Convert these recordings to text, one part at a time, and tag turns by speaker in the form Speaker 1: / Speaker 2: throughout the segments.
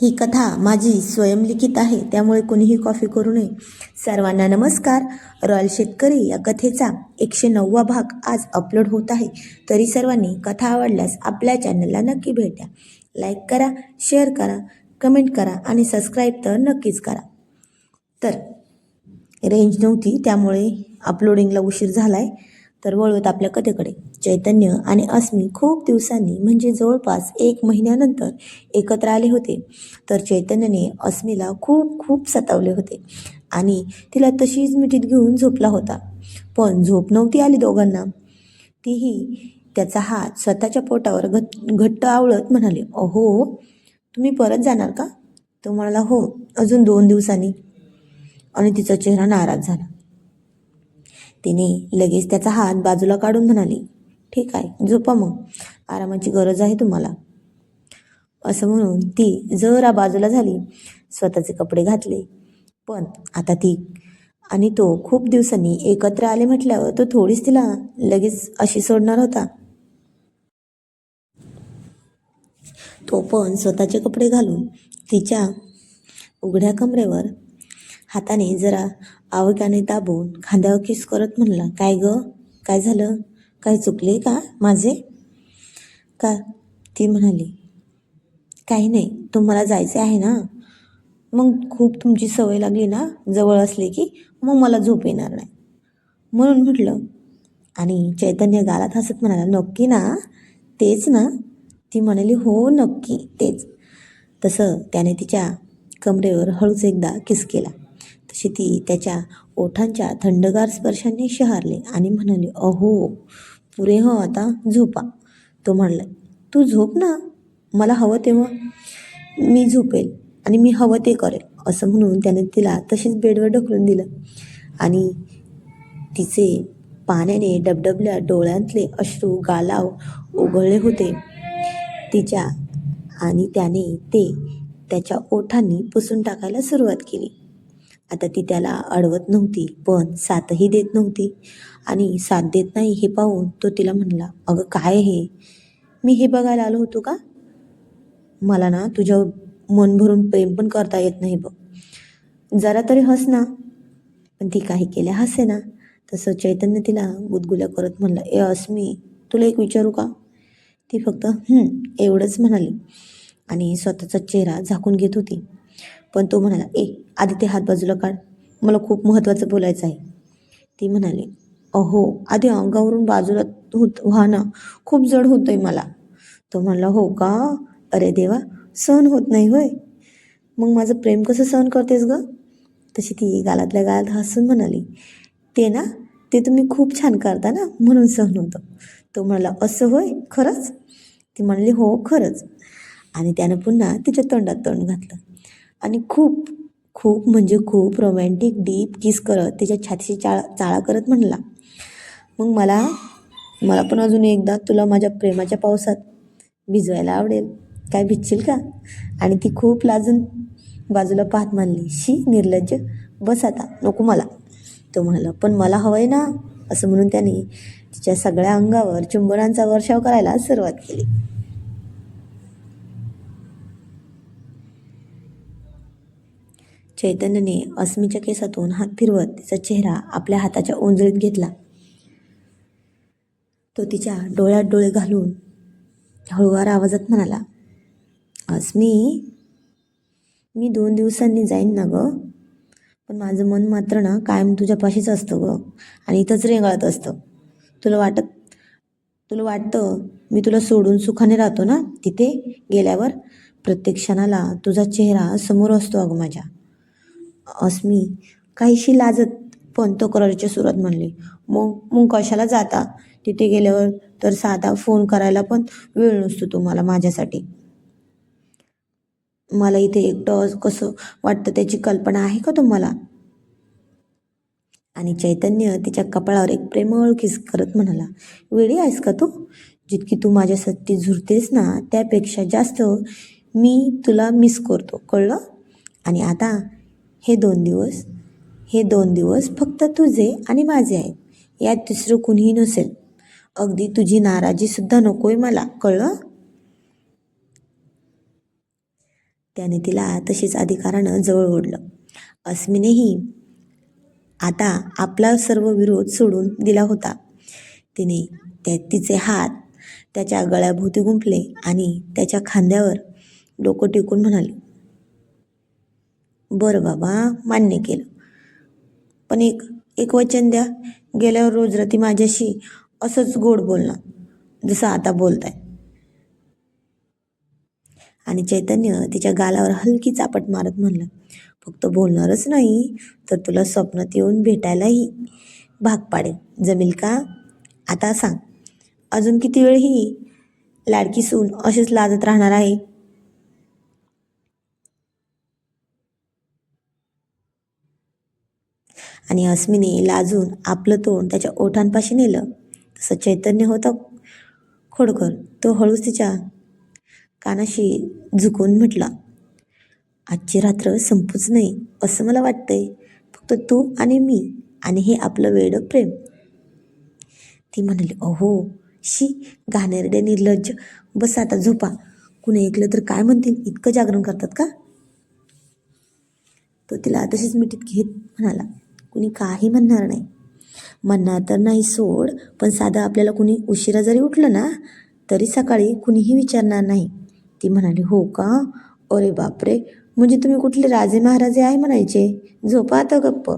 Speaker 1: ही कथा माझी स्वयंलिखित आहे, त्यामुळे कोणीही कॉपी करू नये. सर्वांना नमस्कार. रॉयल शेतकरी या कथेचा 109वा भाग आज अपलोड होत आहे. तरी सर्वांनी कथा आवडल्यास आपल्या चॅनलला नक्की भेट द्या. लाईक करा, शेअर करा, कमेंट करा आणि सबस्क्राईब तर नक्कीच करा. तर रेंज नव्हती, त्यामुळे अपलोडिंगला उशीर झाला आहे. तर वळूयात आपल्या कथेकडे. चैतन्य आणि अस्मी खूप दिवसांनी म्हणजे जवळपास 1 महिन्यानंतर एकत्र आले होते. तर चैतन्यने अस्मीला खूप खूप सतावले होते आणि तिला तशीच मिठीत घेऊन झोपला होता. पण झोप नव्हती आली दोघांना. तीही त्याचा हात स्वतःच्या पोटावर घट्ट आवळत म्हणाले, "अहो, तुम्ही परत जाणार का?" तो म्हणाला, "हो, अजून 2 दिवसांनी." आणि तिचा चेहरा नाराज झाला. तिने लगेच त्याचा हात बाजूला काढून म्हणाली, "ठीक आहे, झोपा मग. आरामाची गरज आहे तुम्हाला." असं म्हणून ती जरा बाजूला झाली, स्वतःचे कपडे घातले. पण आता ती आणि तो खूप दिवसांनी एकत्र आले म्हटल्यावर तो थोडीच तिला लगेच अशी सोडणार होता. तो पण स्वतःचे कपडे घालून तिच्या उघड्या कमरेवर हाताने जरा आवकाने दाबून खांद्यावर किस करत म्हणला, "काय ग? काय झालं? काय चुकले का माझे का?" ती म्हणाली, "काही नाही, तुम्हाला जायचे आहे ना? मग खूप तुमची सवय लागली ना, जवळ असले की मग मला झोप येणार नाही म्हणून म्हटलं." आणि चैतन्य गालात हसत म्हणाला, "नक्की ना? तेच ना?" ती म्हणाली, "हो, नक्की तेच." तसं त्याने तिच्या कमरेवर हळूच एकदा किस केला. तशी ती त्याच्या ओठांच्या थंडगार स्पर्शाने शहारले आणि म्हणाली, "अहो, पुरे हो, आता झोपा." तो म्हणला, "तू झोप ना, मला हवं तेव्हा मी झोपेल आणि मी हवं ते करेल." असं म्हणून त्याने तिला तशीच बेडवर ढकलून दिलं आणि तिचे पाण्याने डबडबल्या डोळ्यांतले अश्रू गालाव ओघळले होते तिच्या आणि त्याने ते त्याच्या ओठांनी पुसून टाकायला सुरुवात केली. आता ती त्याला अडवत नव्हती, पण साथही देत नव्हती आणि साथ देत नाही हे पाहून तो तिला म्हणला, "अगं काय हे? मी हे बघायला आलो होतो का? मला ना तुझ्यावर मन भरून प्रेम पण करता येत नाही बघ. जरा तरी हस ना." पण ती काही केल्या हसे ना. तसं चैतन्य तिला गुदगुल्या करत म्हणलं, "ए अस्मी, तुला एक विचारू का?" ती फक्त एवढंच म्हणाली आणि स्वतःचा चेहरा झाकून घेत होती. पण तो म्हणाला, "ए, आधी ते हात बाजूला काढ, मला खूप महत्त्वाचं बोलायचं आहे." ती म्हणाली, "अहो, आधी अंगावरून बाजूला व्हा ना, खूप जड होतंय मला." तो म्हणला, "हो का? अरे देवा, सहन होत नाही होय? मग माझं प्रेम कसं सहन करतेस ग?" तशी ती गालातल्या गालात हसून म्हणाली, "ते ना, ते तुम्ही खूप छान करता ना, म्हणून सहन होतं." तो म्हणाला, "असं होय? खरंच?" ती म्हणाली, "हो, खरंच." आणि त्यानं पुन्हा तिच्या तोंडात तोंड घातलं आणि खूप खूप म्हणजे खूप रोमॅन्टिक डीप किस करत तिच्या छातीची चाळा करत म्हणला, "मग मला मला पण अजून एकदा तुला माझ्या प्रेमाच्या पावसात भिजवायला आवडेल. काय भिजशील का?" आणि ती खूप लाजून बाजूला पाहत म्हणली, "शी निर्लज्ज, बस आता, नको मला." तो म्हणाला, "पण मला हवंय ना." असं म्हणून त्याने तिच्या सगळ्या अंगावर चुंबनांचा वर्षाव करायला सुरुवात केली. चैतन्यने अस्मीच्या केसातून हात फिरवत तिचा चेहरा आपल्या हाताच्या ओंजळीत घेतला. तो तिच्या डोळ्यात डोळे घालून हळूवार आवाजात म्हणाला, "अस्मी, मी 2 दिवसांनी जाईन ना ग, पण माझं मन मात्र ना कायम तुझ्यापाशीच असतं ग आणि इथंच रेंगाळत असतं. तुला वाटत तुला वाटतं मी तुला सोडून सुखाने राहतो ना तिथे गेल्यावर? प्रत्येक क्षणाला तुझा चेहरा समोर असतो अगं माझ्या." अस्मी काहीशी लाजत पण तक्रारीच्या सुरात म्हणली, "मग मग कशाला जाता? तिथे गेल्यावर तर साधा फोन करायला पण वेळ नसतो तुम्हाला माझ्यासाठी. मला इथे एकटं कसं वाटतं त्याची कल्पना आहे का तुम्हाला?" आणि चैतन्य तिच्या कपाळावर एक प्रेमळ किस करत म्हणाला, "वेडी आहेस का तू? जितकी तू माझ्यासाठी झुरतेस ना, त्यापेक्षा जास्त मी तुला मिस करतो, कळलं? आणि आता हे दोन दिवस फक्त तुझे आणि माझे आहेत. यात तिसरं कुणीही नसेल. अगदी तुझी नाराजी सुद्धा नकोय मला, कळलं?" त्याने तिला तशीच अधिकारानं जवळ ओढलं. अस्मीनेही आता आपला सर्व विरोध सोडून दिला होता. तिने तिचे हात त्याच्या गळ्याभोवती गुंफले आणि त्याच्या खांद्यावर डोकं टेकून म्हणाली, बरं बाबा, मान्य केलं. पण एक एक वचन द्या, गेल्यावर रोज रात्री माझ्याशी असंच गोड बोलणार जसं आता बोलताय. आणि चैतन्य तिच्या गालावर हलकी चापट मारत म्हणलं, फक्त बोलणारच नाही तर तुला स्वप्नात येऊन भेटायलाही भाग पाडेल, जमेल का? आता सांग, अजून किती वेळ ही लाडकी सून अशीच लाजत राहणार आहे? आणि अस्मीने लाजून आपलं तोंड त्याच्या ओठांपाशी नेलं. तसं चैतन्य होतं खोडकर. तो हळूच तिच्या कानाशी झुकून म्हटला, आजची रात्र संपूच नाही असं मला वाटतंय, फक्त तू आणि मी आणि हे आपलं वेडं प्रेम. ती म्हणाली, अहो शी, घाणेरडे निर्लज्ज, बस आता झोपा. कुणी ऐकलं तर काय म्हणतील, इतकं जागरण करतात का? तो तिला तशीच मिठीत घेत म्हणाला, कुणी काही म्हणणार नाही. म्हणणार तर नाही सोड, पण साधं आपल्याला कुणी उशिरा जरी उठलं ना तरी सकाळी कुणीही विचारणार नाही. ती म्हणाली, हो का? अरे बापरे, म्हणजे तुम्ही कुठले राजे महाराजे आहे म्हणायचे? झोपा आता गप्प.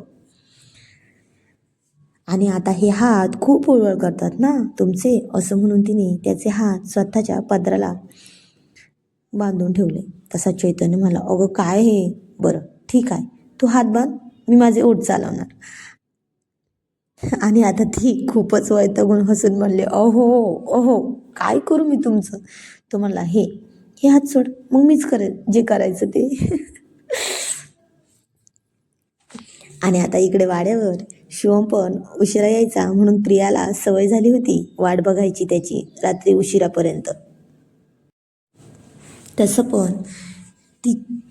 Speaker 1: आणि आता हे हात खूप उळवळ करतात ना तुमचे, असं म्हणून तिने त्याचे हात स्वतःच्या पदराला बांधून ठेवले. तसा चैतन्य म्हणाला, अगं काय हे? बरं ठीक आहे, तू हात बांध, मी माझे ओठ चालवणार. आणि आता ती खूपच वैतागून हसून म्हणले, अहो अहो, काय करू मी तुमचं? तो म्हणला, हे हात सोड, मग मीच करेल जे करायचं ते. आणि आता इकडे वाड्यावर शिवम पण उशिरा यायचा, म्हणून प्रियाला सवय झाली होती वाट बघायची त्याची रात्री उशिरापर्यंत. तसं पण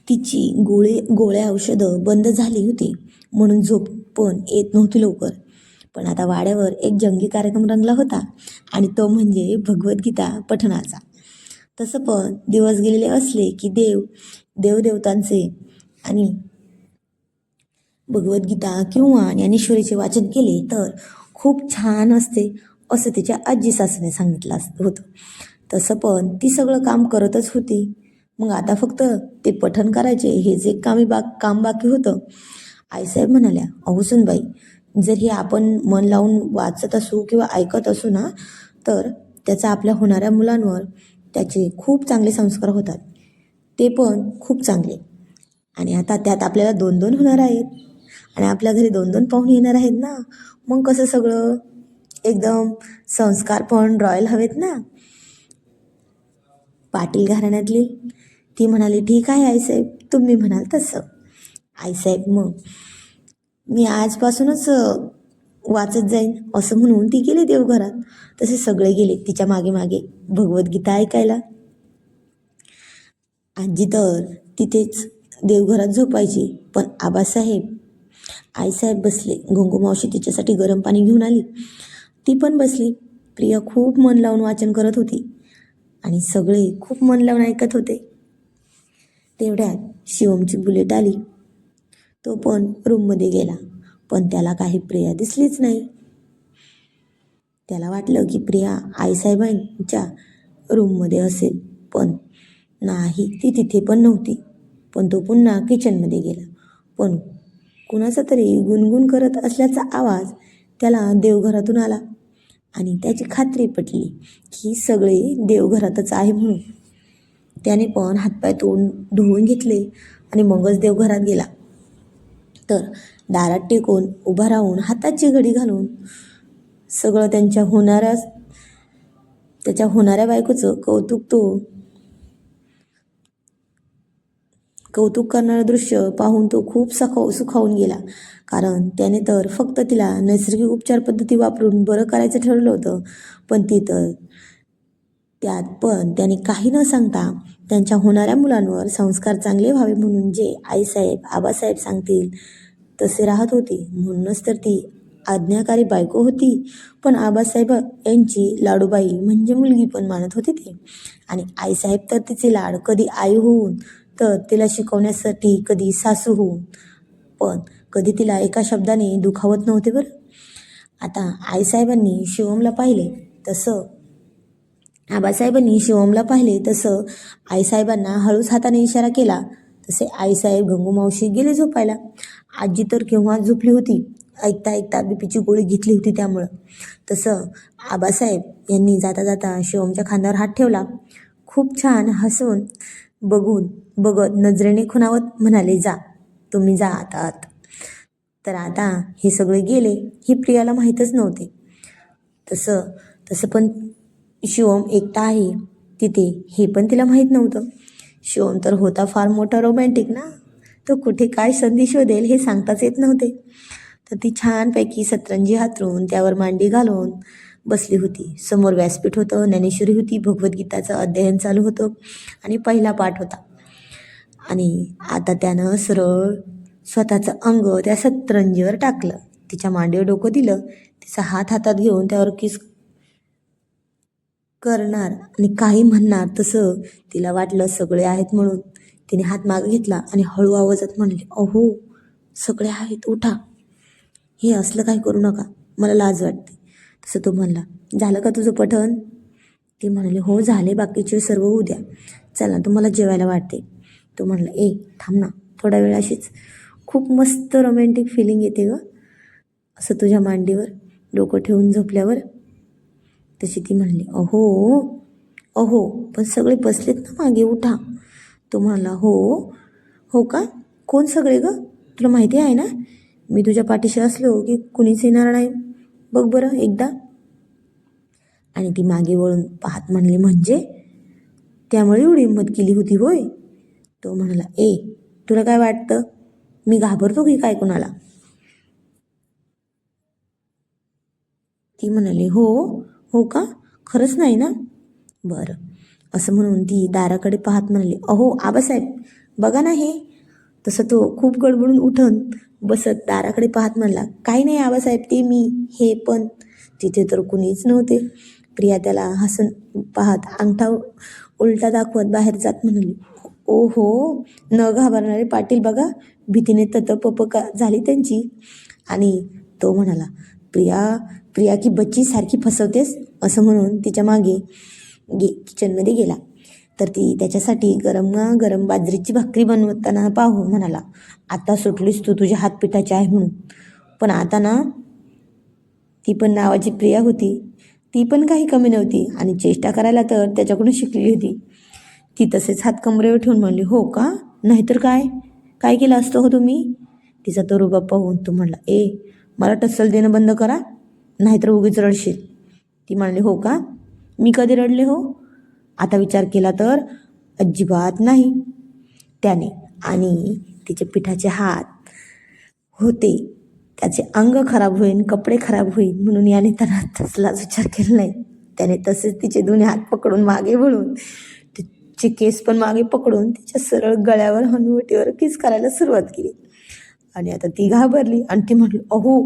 Speaker 1: तिची गोळ्या औषधं बंद झाली होती, म्हणून झोप पण येत नव्हती लवकर. पण आता वाड्यावर एक जंगी कार्यक्रम रंगला होता, आणि तो म्हणजे भगवद्गीता पठणाचा. तसं पण दिवस गेलेले असले की देवदेवतांचे आणि भगवद्गीता किंवा ज्ञानेश्वरीचे वाचन केले तर खूप छान असते, असं तिच्या आजी सासूने सांगितलं होतं. तसं पण ती सगळं काम करतच होती. मग आता फक्त ते पठण करायचे हेच एक काम बाकी होतं. आईसाहेब म्हणाल्या, अहो सुनबाई, जर हे आपण मन लावून वाचत असू किंवा ऐकत असू ना, तर त्याचा आपल्या होणाऱ्या मुलांवर त्याचे खूप चांगले संस्कार होतात, ते पण खूप चांगले. आणि आता त्यात आपल्याला 2-2 होणार आहेत, आणि आपल्या घरी 2-2 पाहुणे येणार आहेत ना, मग कसं सगळं एकदम संस्कार पण रॉयल हवेत ना. पाटील घराण्यातली ती म्हणाली, ठीक आहे आईसाहेब, तुम्ही म्हणाल तसं. आईसाहेब, मग मी आजपासूनच वाचत जाईन, असं म्हणून ती गेली देवघरात. तसे सगळे गेले तिच्या मागे मागे भगवद्गीता ऐकायला. आजी तर तिथेच देवघरात झोपायची, पण आईसाहेब बसले. गंगूमावशी तिच्यासाठी गरम पाणी घेऊन आली, ती पण बसली. प्रिया खूप मन लावून वाचन करत होती आणि सगळे खूप मन लावून ऐकत होते. तेवढ्यात शिवमची बुलेट आली. तो पण रूममध्ये गेला, पण त्याला काही प्रिया दिसलीच नाही. त्याला वाटलं की प्रिया आईसाहेबांच्या रूममध्ये असेल, पण नाही, ती तिथे पण नव्हती. पण तो पुन्हा किचनमध्ये गेला, पण कुणाचा तरी गुणगुण करत असल्याचा आवाज त्याला देवघरातून आला, आणि त्याची खात्री पटली की सगळे देवघरातच आहे म्हणून. त्याने पण हातपाय धुवून घेतले आणि मगच देवघरात गेला. तर दारात टेकून उभा राहून हाताची घडी घालून सगळं त्याच्या होणाऱ्या बायकोचं कौतुक करणारं दृश्य पाहून तो खूप सुखावून गेला. कारण त्याने तर फक्त तिला नैसर्गिक उपचार पद्धती वापरून बरं करायचं ठरवलं होतं, पण त्यात पण त्याने काही न सांगता त्यांच्या होणाऱ्या मुलांवर संस्कार चांगले व्हावे म्हणून जे आईसाहेब आबासाहेब सांगतील तसे राहत होती. म्हणूनच तर ती आज्ञाकारी बायको होती. पण आबासाहेब यांची लाडूबाई म्हणजे मुलगी पण मानत होते ते, आणि आईसाहेब तर तिचे लाड कधी आई होऊन तर तिला शिकवण्यासाठी कधी सासू होऊन पण कधी तिला एका शब्दाने दुखावत नव्हते बरं. आता आईसाहेबांनी शिवमला पाहिले तसं आबासाहेबांनी शिवमला पाहिले तसं आईसाहेबांना हळूच हाताने इशारा केला तसे आईसाहेब गंगूमावशी गेले झोपायला. आजी तर केव्हा झोपली होती, ऐकता ऐकता बीपीची गोळी घेतली होती त्यामुळं. तसं आबासाहेब यांनी जाता जाता शिवमच्या खांद्यावर हात ठेवला. खूप छान हसून बघत नजरेने खुणावत म्हणाले, जा तुम्ही जा आता आत. तर आता हे सगळे गेले हे प्रियाला माहीतच नव्हते. तसं तसं पण शिवम एकटा आहे तिथे हे पण तिला माहीत नव्हतं. शिवम तर होता फार मोठा रोमॅन्टिक ना, तो कुठे काय संधी शोधेल हे सांगताच येत नव्हते. तर ती छानपैकी सतरंजी हातरून त्यावर मांडी घालून बसली होती. समोर व्यासपीठ होतं, ज्ञानेश्वरी होती, भगवद्गीताचं अध्ययन चालू होतं आणि पहिला पाठ होता. आणि आता त्यानं सरळ स्वतःचं अंग त्या सतरंजीवर टाकलं, तिच्या मांडीवर डोकं दिलं, तिचा हात हातात घेऊन त्यावर किस करणार आणि काही म्हणणार तसं तिला वाटलं सगळे आहेत म्हणून. तिने हात मागे घेतला आणि हळू आवाजात म्हणले, अहो सगळे आहेत, उठा, हे असलं काही करू नका, मला लाज वाटते. तसं तो म्हणला, झालं का तुझं पठण? ती म्हणाली, हो झाले, बाकीचे सर्व उद्या, चला तुम्हाला जेवायला वाटते. तो म्हणला, थांब ना थोडा वेळ, अशीच खूप मस्त रोमॅन्टिक फिलिंग येते ग असं तुझ्या मांडीवर डोकं ठेवून झोपल्यावर. तशी ती म्हणली, अहो अहो पण सगळे बसलेत ना मागे, उठा. तो म्हणाला, हो का, कोण सगळे ग, तुला माहिती आहे ना मी तुझ्या पाठीशी असलो की कुणीच येणार नाही, बघ बरं एकदा. आणि ती मागे वळून पाहत म्हणली, म्हणजे त्यामुळे एवढी हिंमत केली होती होय? तो म्हणाला, तुला काय वाटतं मी घाबरतो की काय कोणाला? ती म्हणाली, हो का, खरंच नाही ना, बरं. असं म्हणून ती दाराकडे पाहत म्हणाली, अहो आबासाहेब बघा ना हे. तसं तो खूप गडबडून उठून बसत दाराकडे पाहत म्हणला, काही नाही आबासाहेब, ते मी हे पण. तिथे तर कुणीच नव्हते. प्रिया त्याला हसून पाहत अंगठा उलटा दाखवत बाहेर जात म्हणाली, ओहो न घाबरणारे पाटील बघा, भीतीने ततपप झाली त्यांची. आणि तो म्हणाला, प्रिया की बच्ची सारखी फसवतेस, असं म्हणून तिच्या मागे किचनमध्ये गेला. तर ती त्याच्यासाठी गरम बाजरीची भाकरी बनवताना पाहून म्हणाला, आता सुटलीस तू तुझ्या हातपिठाची आहे म्हणून, पण आता ना ती पण नावाची प्रिया होती, ती पण काही कमी नव्हती आणि चेष्टा करायला तर त्याच्याकडून शिकली होती. ती तसेच हात कमरेवर ठेवून म्हणली, हो का, नाहीतर काय केलं असतं हो तुम्ही? तिचा तो रुबाब पाहून तो म्हणला, मला टस्सल देणं बंद करा, नाहीतर उगीच रडशील. ती म्हणली, हो का, मी कधी रडले हो? आता विचार केला तर अजिबात नाही. त्याने आणि तिचे पिठाचे हात होते, त्याचे अंग खराब होईल, कपडे खराब होईल म्हणून याने त्यांना तसलाच विचार केला नाही. त्याने तसेच तिचे दोन्ही हात पकडून मागे वळून तिचे केस पण मागे पकडून तिच्या सरळ गळ्यावर हनुवटीवर किस करायला सुरुवात केली. आणि आता ती घाबरली आणि ती म्हटली, अहो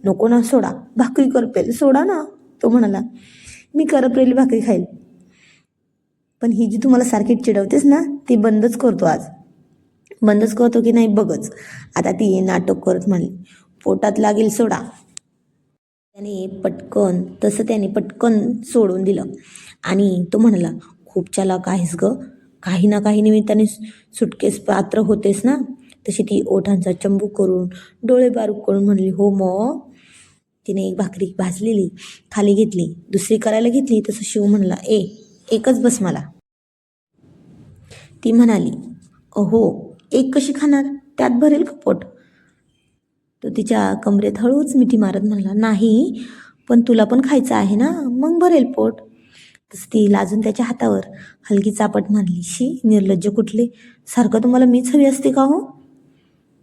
Speaker 1: नको ना, सोडा, भाकरी करपेल, सोडा ना. तो म्हणाला, मी करपेली भाकरी खाईल, पण ही जी तुम्हाला सारखी चिडवतेस ना ती बंदच करतो आज. बंदच करतो की नाही बघच. आता ती नाटक करत म्हणली, पोटात लागेल सोडा. त्याने पटकन सोडून दिलं आणि तो म्हणाला, खूप चालाक आहेस ग, काही ना काही निमित्ताने सुटकेस पात्र होतेस ना. तशी ती ओठांचा चंबू करून डोळे बारीक करून म्हणली, हो मग. तिने एक भाकरी भाजलेली खाली घेतली, दुसरी करायला घेतली तसं शिव म्हणला, एकच बस मला. ती म्हणाली, अहो एक कशी खाणार, त्यात भरेल का पोट? तो तिच्या कमरेत हळूच मिठी मारत म्हणला, नाही पण तुला पण खायचं आहे ना, मग भरेल पोट. तसं ती लाजून त्याच्या हातावर हलकी चापट मारली, शी निर्लज्ज कुठले, सारखं तुम्हाला मीच हवी असते का हो?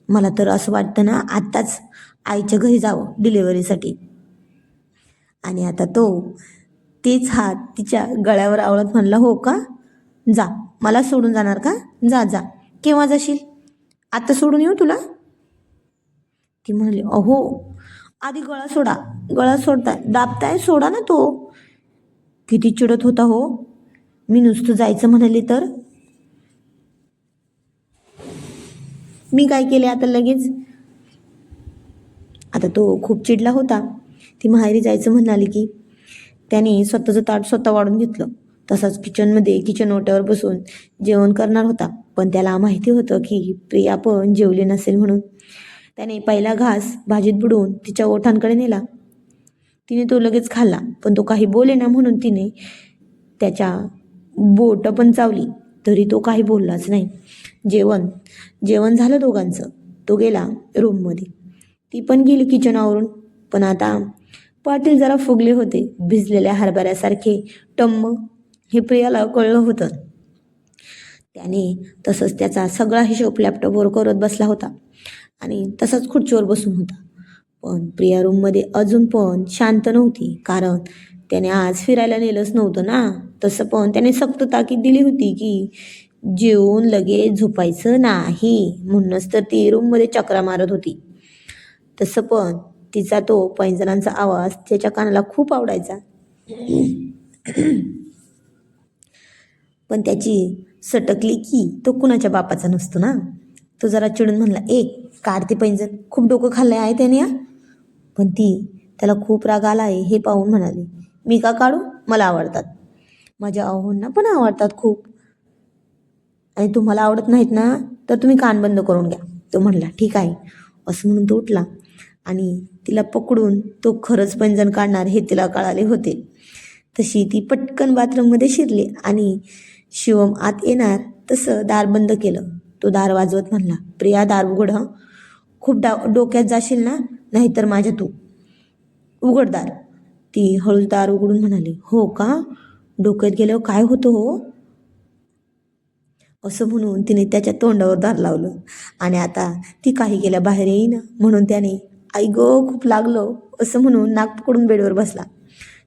Speaker 1: मला तर असं वाटतं ना आत्ताच आईच्या घरी जावं डिलिव्हरीसाठी. आणि आता तो तेच हात तिच्या गळ्यावर आवळत म्हणला, हो का, जा, मला सोडून जाणार का, जा, केव्हा जाशील, आता सोडून येऊ तुला? ती म्हणली, अहो आधी गळा सोडा, गळा सोडताय, दाबताय, सोडा ना तो. किती चिडत होता हो, मी नुसतं जायचं म्हणाले तर. मी काय केले आता लगेच? आता तो खूप चिडला होता. ती माहेरी जायचं म्हणाली की त्याने स्वतःचं ताट स्वतः वाढून घेतलं. तसाच किचनमध्ये किचन ओट्यावर बसून जेवण करणार होता. पण त्याला माहिती होतं की प्रिया पण जेवली नसेल म्हणून. त्याने पहिला घास भाजीत बुडवून तिच्या ओठांकडे नेला. तिने तो लगेच खाल्ला, पण तो काही बोलेना म्हणून तिने त्याच्या बोटं पण चावली, तरी तो काही बोललाच नाही. जेवण झालं दोघांचं. तो गेला रूममध्ये. ती पण गेली किचनावरून. पण आता पाटील जरा फुगले होते, भिजलेल्या हरभऱ्यासारखे टम्म. हे प्रियाला कळलं होतं. त्याने तसंच त्याचा सगळा हिशोब लॅपटॉपवर करत बसला होता आणि तसाच खुर्चीवर बसून होता. पण प्रिया रूममध्ये अजून पण शांत नव्हती, कारण त्याने आज फिरायला नेलंच नव्हतं ना. तसं पण त्याने सक्त ताकीद दिली होती की जेवून लगेच झोपायचं नाही, म्हणूनच तर ती रूममध्ये चक्रा मारत होती. तसं पण तिचा तो पैंजणांचा आवाज त्याच्या कानाला खूप आवडायचा. पण त्याची सटकली की तो कुणाच्या बापाचा नसतो ना. तो जरा चिडून म्हणला, काढ ते पैंजण, खूप डोकं खाल्लंय आहे त्याने या. पण ती त्याला खूप राग आला आहे हे पाहून म्हणाली, मी का काढू? मला आवडतात. माझ्या अहोंना पण आवडतात खूप. आणि तुम्हाला आवडत नाहीत ना, तर तुम्ही कान बंद करून घ्या. तो म्हणला, ठीक आहे. असं म्हणून तो उठला आणि तिला पकडून तो खरंच पैंजण काढणार हे तिला कळाले होते. तशी ती पटकन बाथरूममध्ये शिरली आणि शिवम आत येणार तसं दार बंद केलं. तो दार वाजवत म्हणला, प्रिया दार उघड हं. खूप डोक्यात जाशील ना, नाहीतर माझ्या तू. उघड दार. ती हळूच दार उघडून म्हणाली, हो का? डोक्यात गेल्यावर काय होतं हो? असं म्हणून तिने त्याच्या तोंडावर दार लावलं आणि आता ती काही गेल्या बाहेर येईना, म्हणून त्याने आई गं खूप लागलं असं म्हणून नाक पकडून बेडवर बसला.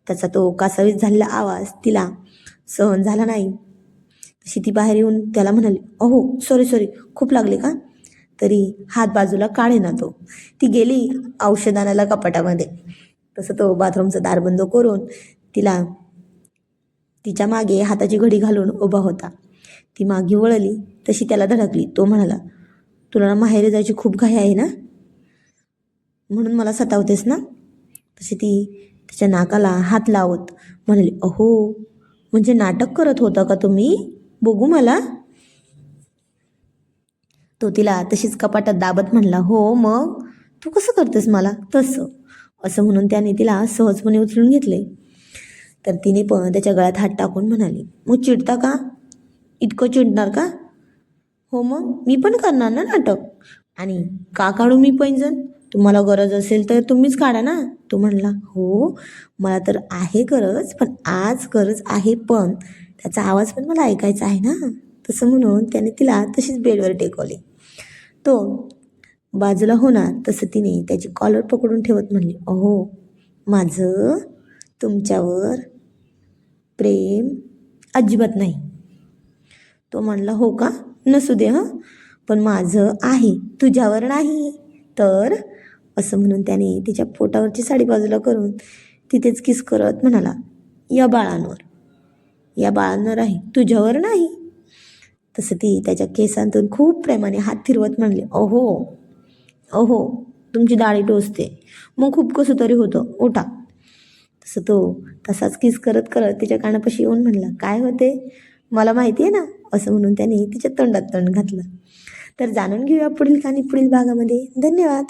Speaker 1: त्याचा तो कासावीस झालेला आवाज तिला सहन झाला नाही. तशी ती बाहेर येऊन त्याला म्हणाली, अहो सॉरी खूप लागले का? तरी हात बाजूला काढे ना तो. ती गेली औषध आणायला कपाटामध्ये. तसं तो बाथरूमचं दार बंद करून तिच्या मागे हाताची घडी घालून उभा होता. ती मागे वळली तशी त्याला धडकली. तो म्हणाला, तुला ना माहेरी जायची खूप घाई आहे ना, म्हणून मला सतावतेस ना? तशी ती त्याच्या नाकाला हात लावत म्हणाली, अहो म्हणजे नाटक करत होता का तुम्ही? बघू मला. तो तिला तशीच कपाटात दाबत म्हणला, हो मग तू कसं करतेस मला तसं? असं म्हणून त्याने तिला सहजपणे उचलून घेतले. तर तिने पण त्याच्या गळ्यात हात टाकून म्हणाली, मग चिडता का? इतकं चिडणार का? हो मग मी पण करणार ना नाटक. आणि का काढू मी पैंजण? तुम्हाला गरज असेल तर तुम्हीच काढा ना. तो म्हणला, हो मला तर आहे गरज, पण आज गरज आहे, पण त्याचा आवाज पण मला ऐकायचा आहे ना. तसं म्हणून त्याने तिला तशीच बेडवर टेकवली. तो बाजूला होणार तसं तिने त्याची कॉलर पकडून ठेवत म्हणली, अहो माझं तुमच्यावर प्रेम अजिबात नाही. तो म्हणला, हो का? नसू दे हं, पण माझं आहे, तुझ्यावर नाही. तर असं म्हणून त्याने तिच्या पोटावरची साडी बाजूला करून तिथेच किस करत म्हणाला, या बाळांवर आहे, तुझ्यावर नाही. तसं ती त्याच्या केसांतून खूप प्रेमाने हात फिरवत म्हणले, अहो तुमची दाढी टोचते, मग खूप कसं तरी होतं, उठा. तसं तो तसाच किस करत करत तिच्या कानापाशी येऊन म्हणला, काय होते मला माहिती आहे ना. असं म्हणून त्याने तिच्या तोंडात तोंड घातलं. तर जाणून घेऊया पुढील कहाणी पुढील भागामध्ये. धन्यवाद.